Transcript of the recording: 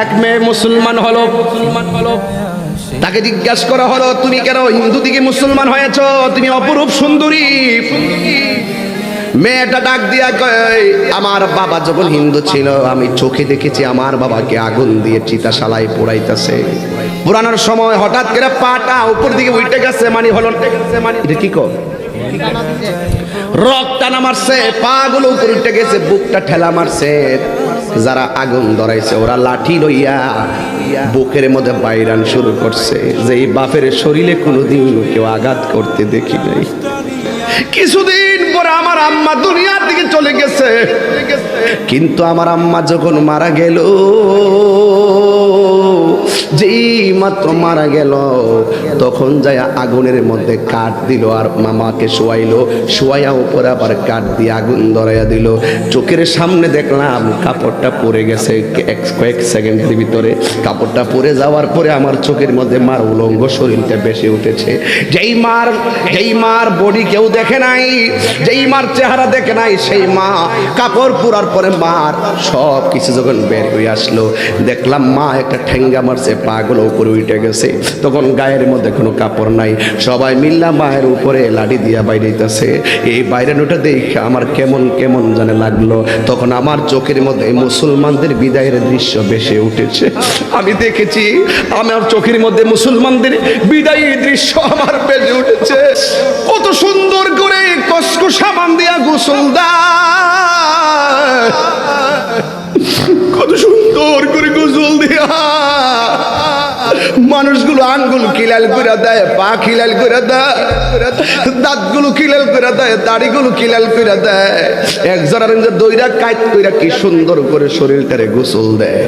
এক মেয়ে মুসলমান হলো, তাকে জিজ্ঞাসা করা হলো তুমি কেন হিন্দু থেকে মুসলমান হয়েছো, তুমি অপরূপ সুন্দরী। মেয়েটা ডাক দিয়া কয় আমার বাবা যখন হিন্দু ছিল আমি চোখে দেখেছি আমার বাবাকে আগুন দিয়ে চিতাশালায় পোড়াইতেছে। পোড়ানোর সময় হঠাৎ করে পাটা উপর দিকে উঠে গেছে, মানে হলো এটা কি কর রক্তটা না মারছে, পা গুলো উপর উঠে গেছে, বুকটা ঠেলা মারছে। যারা আগুন ধরাইছে ওরা লাঠি লইয়া বুকের মধ্যে বাইরান শুরু করছে, যে এই বাপের শরীরে কোনোদিন কেউ আঘাত করতে দেখি নাই। কিছুদিন পরে আমার আম্মা দুনিয়ার দিকে চলে গেছে, কিন্তু আমার আম্মা যখন মারা গেল, যেই মাত্র মারা গেল তখন যায় আগুনের মধ্যে কাঠ দিল আর মামাকে শোয়াইলো, শোয়াইয়া উপরে আবার কাঠ দিয়ে আগুন ধরাইয়া দিল। চোখের সামনে দেখলাম কাপড়টা পরে গেছে, কয়েক সেকেন্ডের ভিতরে কাপড়টা পরে যাওয়ার পরে আমার চোখের মধ্যে মার উলঙ্গ শরীরটা বেশি উঠেছে। যেই মার বডি কেউ দেখে নাই, যেই মার চেহারা দেখে নাই, সেই মা কাপড় পুরার পরে মার সব কিছু যখন বের হয়ে আসলো, দেখলাম মা একটা ঠেঙ্গা মারছে, পাগুলো উপরে উঠে গেছে। তখন গায়ের মধ্যে কোনো কাপড় নাই, সবাই মিল্লা মায়ের উপরে লাঠি দিয়া বাইরেছে। এই বাইরানোটা দেখে আমার কেমন কেমন জানে লাগলো। তখন আমার চোখের মধ্যে মুসলমানদের বিদায়ের দৃশ্য ভেসে উঠেছে। আমি দেখেছি আমার চোখের মধ্যে মুসলমানদের বিদায়ী দৃশ্য আমার ভেসে উঠেছে। কত সুন্দর করে কসকো সাবান দিয়া গোসল দেয়, কত সুন্দর করে গোসল দিয়া মানুষগুলো আঙ্গুল খিলাল করে দেয়, পা খিলাল করে দেয়, দাঁতগুলো খিলাল করে দেয়, দাড়িগুলো খিলাল করে দেয়, এক জনের দইরা কাইট কইরা কি সুন্দর করে শরীরটারে গোসল দেয়।